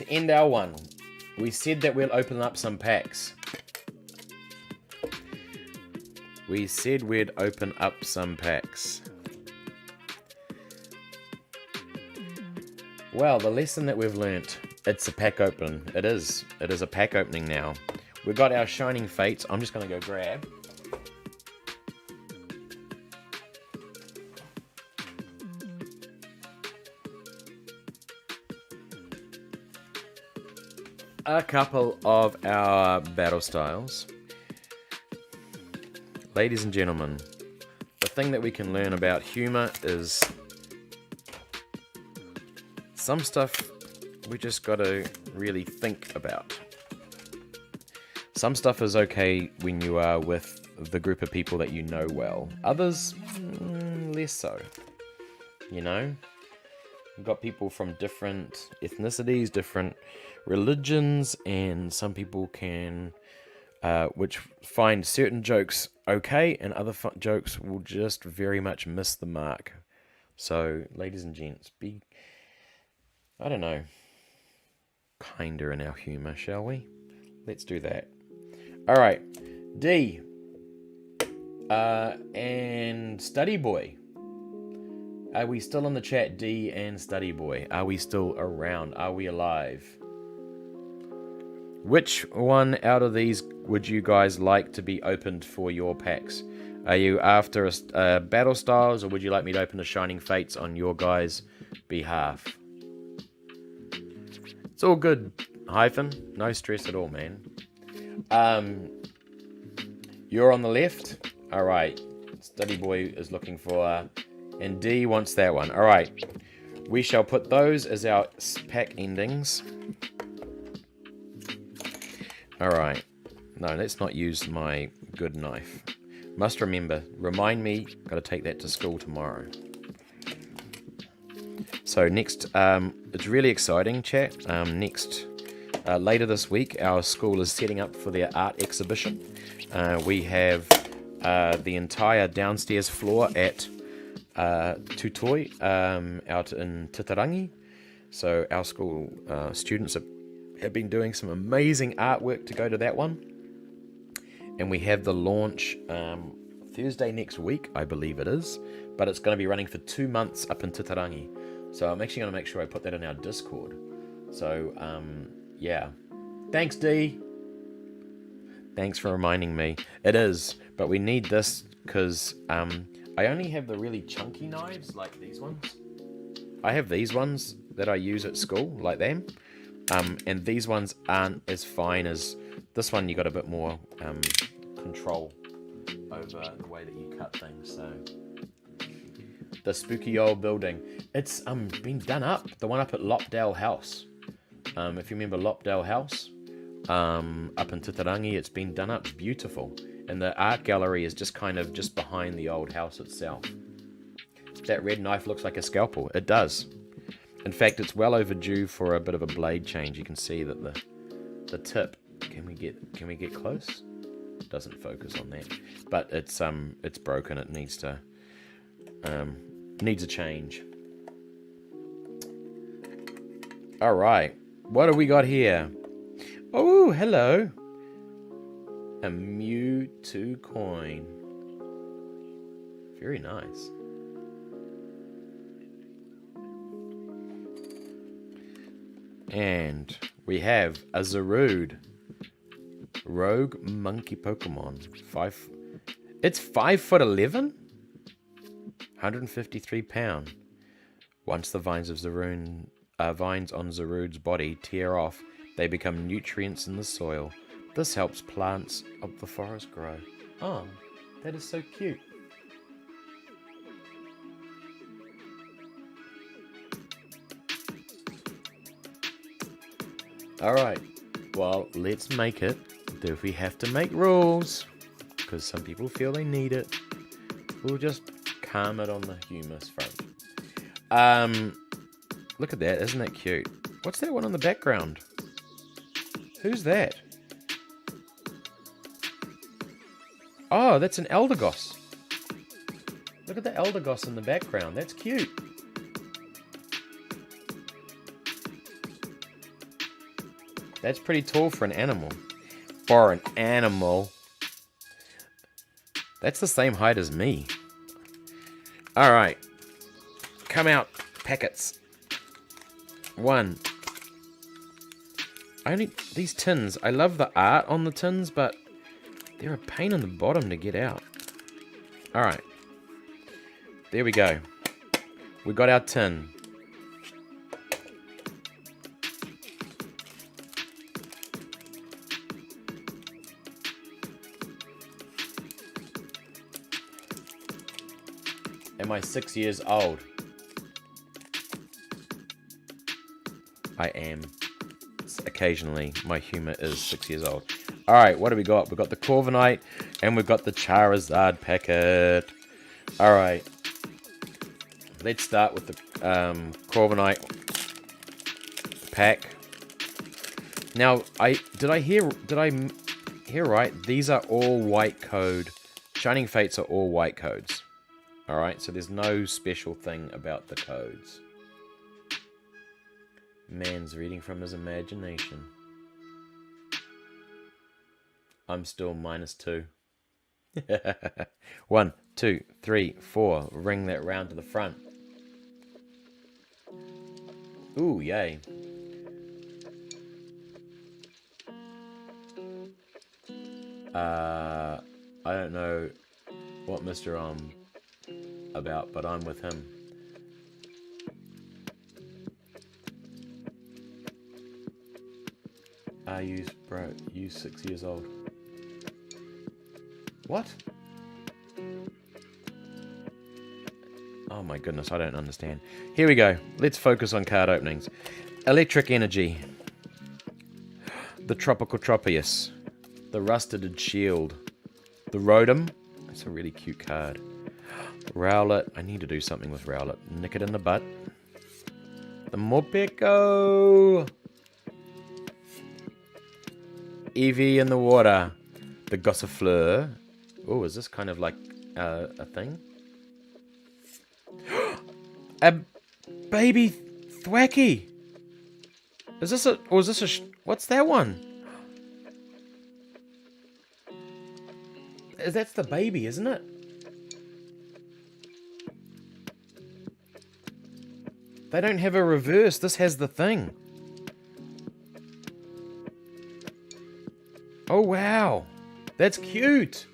end our one. We said that we'll open up some packs. We said we'd open up some packs. Well, the lesson that we've learnt, it's a pack open. It is a pack opening now. We've got our Shining Fates. I'm just going to go grab. A couple of our battle styles. Ladies and gentlemen, the thing that we can learn about humor is some stuff we just gotta really think about. Some stuff is okay when you are with the group of people that you know well. Others, less so. You know? We've got people from different ethnicities, different religions, and some people can, which find certain jokes okay, and other jokes will just very much miss the mark. So, ladies and gents, be, I don't know, kinder in our humour, shall we? Let's do that. Alright, D, and Study Boy. Are we still in the chat, D and Study Boy? Are we still around? Are we alive? Which one out of these would you guys like to be opened for your packs? Are you after battle styles, or would you like me to open the Shining Fates on your guys' behalf? It's all good, Hyphen. No stress at all, man. You're on the left. All right. Study Boy is looking for, and D wants that one. All right. We shall put those as our pack endings. All right. No, let's not use my good knife. Must remember. Remind me. Got to take that to school tomorrow. So next, it's really exciting, chat. Later this week, our school is setting up for their art exhibition. We have the entire downstairs floor at Tutoi out in Titarangi. So our school students have been doing some amazing artwork to go to that one. And we have the launch Thursday next week, I believe it is. But it's going to be running for 2 months up in Titarangi. So I'm actually going to make sure I put that in our Discord. So, yeah. Thanks, D. Thanks for reminding me. It is, but we need this because I only have the really chunky knives, like these ones. I have these ones that I use at school, like them. And these ones aren't as fine as this one. You got a bit more control over the way that you cut things. So the spooky old building, it's been done up. The one up at Lopdale House. If you remember Lopdale House, up in Titarangi, it's been done up beautiful. And the art gallery is just kind of just behind the old house itself. That red knife looks like a scalpel. It does. In fact, it's well overdue for a bit of a blade change. You can see that the tip. Can we get close? Doesn't focus on that. But it's broken. It needs a change. All right. What do we got here? Oh, hello. A Mewtwo coin. Very nice. And we have a Zarude. Rogue monkey Pokemon. It's 5'11"? 153 pound. Once the vines of vines on Zarude's body tear off, they become nutrients in the soil. This helps plants of the forest grow. Oh, that is so cute. Alright, well, let's make it. If we have to make rules, because some people feel they need it, we'll just calm it on the humorous front. Look at that, isn't that cute? What's that one on the background? Who's that? Oh, that's an Eldegoss. Look at the Eldegoss in the background. That's cute. That's pretty tall for an animal. For an animal. That's the same height as me. Alright. Come out, packets. One. These tins. I love the art on the tins, but they're a pain in the bottom to get out. Alright. There we go. We got our tin. Am I 6 years old? I am. Occasionally, my humor is 6 years old. Alright, what do we got? We've got the Corviknight, and we've got the Charizard packet. Alright. Let's start with the Corviknight pack. Now, did I hear right? These are all white code. Shining Fates are all white codes. Alright, so there's no special thing about the codes. Man's reading from his imagination. I'm still -2. 1, 2, 3, 4. Ring that round to the front. Ooh, yay. I don't know what Mr. About, but I'm with him. You 6 years old. What? Oh my goodness, I don't understand. Here we go. Let's focus on card openings. Electric Energy. The Tropical Tropius. The Rusted Shield. The Rotom. That's a really cute card. Rowlet. I need to do something with Rowlet. Nick it in the butt. The Morpeko. Eevee in the water. The Gossifleur. Oh, is this kind of like a thing? A baby Thwacky. Is this a... Or is this a... What's that one? That's the baby, isn't it? They don't have a reverse. This has the thing. Oh, wow. That's cute.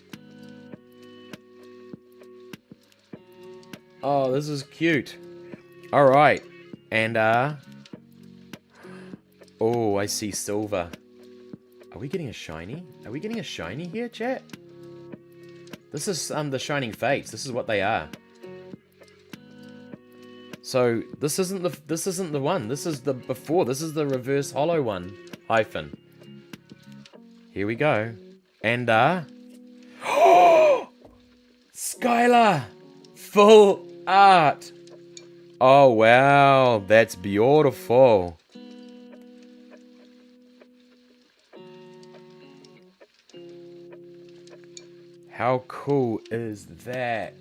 Oh, this is cute. All right. And, oh, I see silver. Are we getting a shiny? Are we getting a shiny here, chat? This is, the Shining Fates. This is what they are. So, this isn't the one. This is the before. This is the reverse hollow one. Hyphen. Here we go. And, Skylar! Full art! Oh, wow. That's beautiful. How cool is that?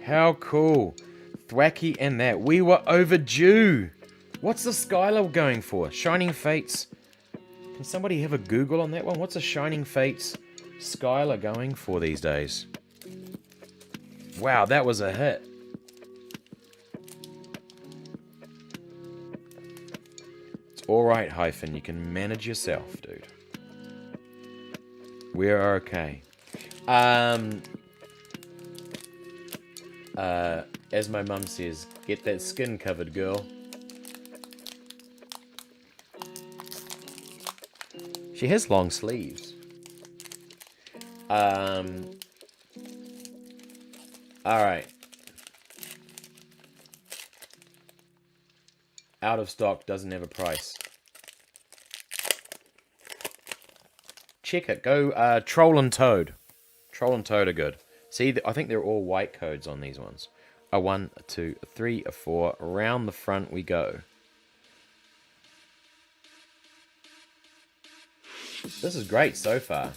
How cool. Thwacky and that. We were overdue. What's the Skylar going for? Shining Fates. Can somebody have a Google on that one? What's a Shining Fates Skylar going for these days? Wow, that was a hit. It's alright, Hyphen. You can manage yourself, dude. We're okay. As my mum says, get that skin covered, girl. She has long sleeves. Alright. Out of stock, doesn't have a price. Check it. Go, Troll and Toad. Troll and Toad are good. See, I think they're all white codes on these ones. A 1, a 2, a 3, a 4. Around the front we go. This is great so far.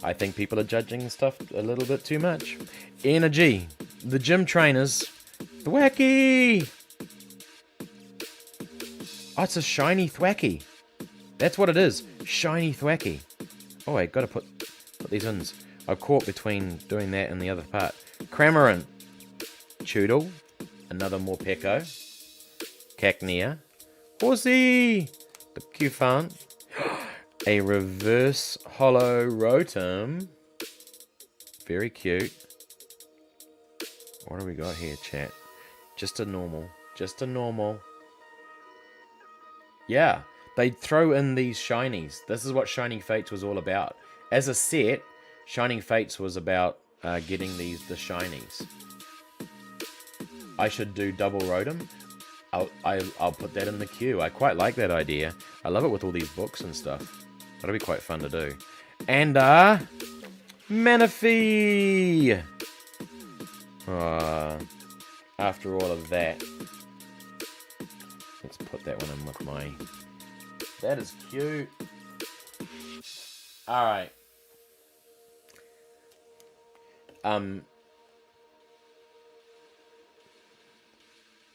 I think people are judging stuff a little bit too much. Energy. the gym trainers. Thwacky! Oh, it's a shiny Thwacky. That's what it is. Shiny Thwacky. Oh, I gotta put these in. I'm caught between doing that and the other part. Cramorant. Choodle. Another Morpeko. Cacnea. Horsey! The Cufant. A reverse hollow Rotom. Very cute. What do we got here, chat? Just a normal. Just a normal. Yeah, they throw in these shinies. This is what Shining Fates was all about. As a set, Shining Fates was about getting the shinies. I should do double Rotom. I'll put that in the queue. I quite like that idea. I love it with all these books and stuff. That'll be quite fun to do. And Manaphy! After all of that, let's put that one in with my... That is cute. Alright.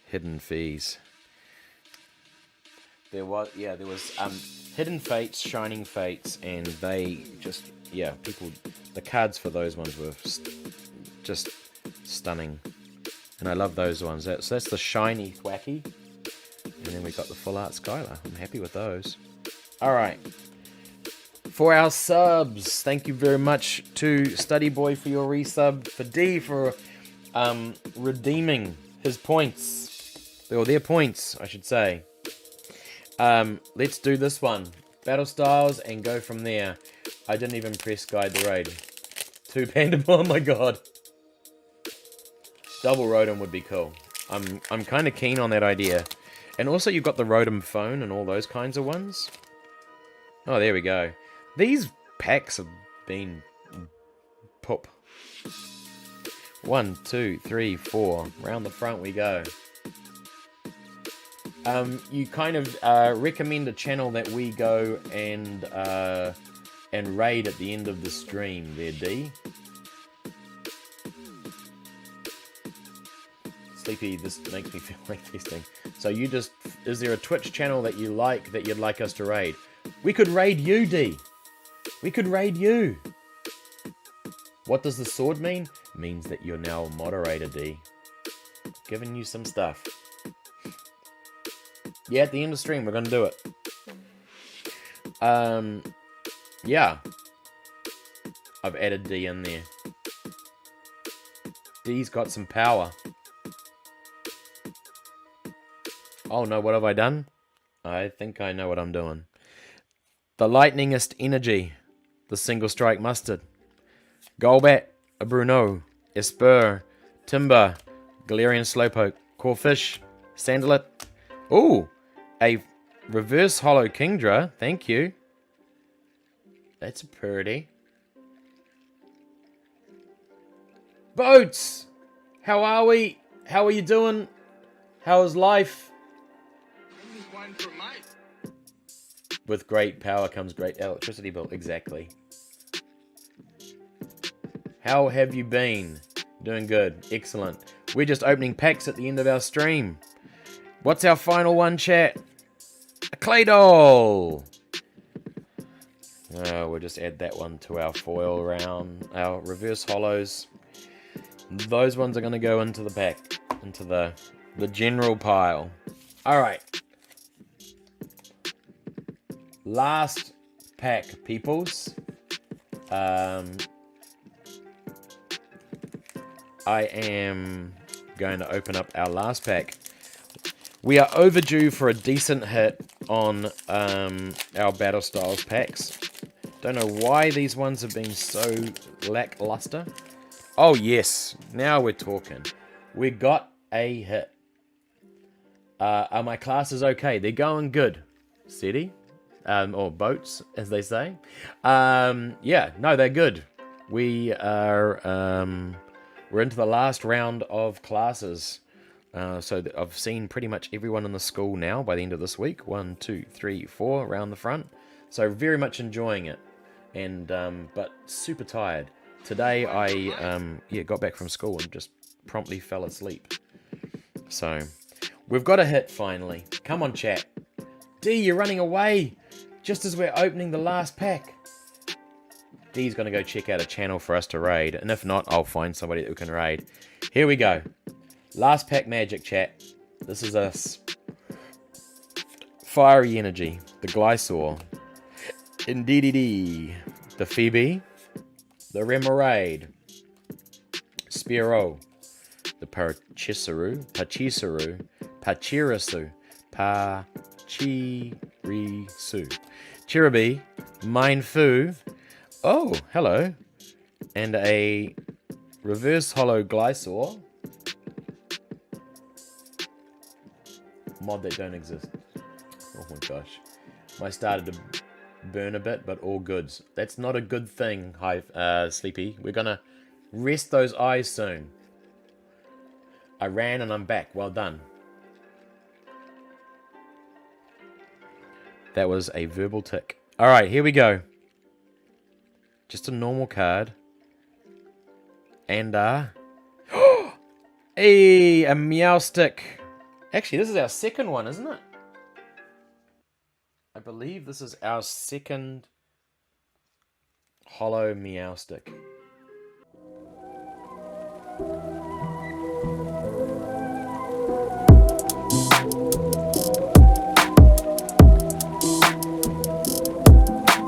Hidden Fees. There was Hidden Fates, Shining Fates, and they just, people, the cards for those ones were just stunning. And I love those ones. So that's the shiny Thwacky. And then we got the full art Skylar. I'm happy with those. Alright. For our subs, thank you very much to Study Boy for your resub, for D for redeeming his points. Or their points, I should say. Let's do this one. Battle Styles and go from there. I didn't even press Guide the Raid. 2 Panda, oh my god. Double Rotom would be cool. I'm kind of keen on that idea. And also you've got the Rotom phone and all those kinds of ones. Oh, there we go. These packs have been poop. 1, 2, 3, 4. Round the front we go. You kind of recommend a channel that we go and raid at the end of the stream there, D. Sleepy, this makes me feel like testing. So you just, is there a Twitch channel that you like that you'd like us to raid? We could raid you, D. We could raid you. What does the sword mean? It means that you're now a moderator, D. Giving you some stuff. Yeah, at the end of the stream, we're going to do it. Yeah. I've added D in there. D's got some power. Oh no, what have I done? I think I know what I'm doing. The Lightningest Energy. The Single Strike Mustard. Golbat. A Bruno. Esper. Timber. Galarian Slowpoke. Corphish. Sandalette. Ooh! A Reverse Hollow Kingdra. Thank you. That's pretty. Boats! How are we? How are you doing? How is life? With great power comes great electricity bill. Exactly. How have you been? Doing good. Excellent. We're just opening packs at the end of our stream. What's our final one, chat? A Claydol! We'll just add that one to our foil round. Our reverse hollows. Those ones are going to go into the pack. Into the general pile. Alright. Last pack, peoples. I am going to open up our last pack. We are overdue for a decent hit on our Battle Styles packs. Don't know why these ones have been so lackluster. Oh yes, now we're talking. We got a hit. Are my classes okay? They're going good. Steady? Or boats, as they say. Yeah, no, they're good. We are, we're into the last round of classes. So I've seen pretty much everyone in the school now by the end of this week. 1, 2, 3, 4 around the front. So very much enjoying it. And, but super tired. today I got back from school and just promptly fell asleep. So we've got a hit finally. Come on, chat. D, you're running away just as we're opening the last pack. D's gonna go check out a channel for us to raid, and if not, I'll find somebody that we can raid. Here we go. Last pack magic, chat. This is us. Fiery Energy, the Glysaur, Indeedee, the Phoebe, the Remoraid, Spearow, the Pachirisu, Cherubi, Mindfu, oh, hello, and a Reverse Hollow Glysaur, mod that don't exist. Oh my gosh. I started to burn a bit, but all goods. That's not a good thing, Sleepy. We're gonna rest those eyes soon. I ran and I'm back. Well done. That was a verbal tick. Alright, here we go. Just a normal card. And, hey, a Meowstic. Actually, this is our second one, isn't it? I believe this is our second hollow Meowstic.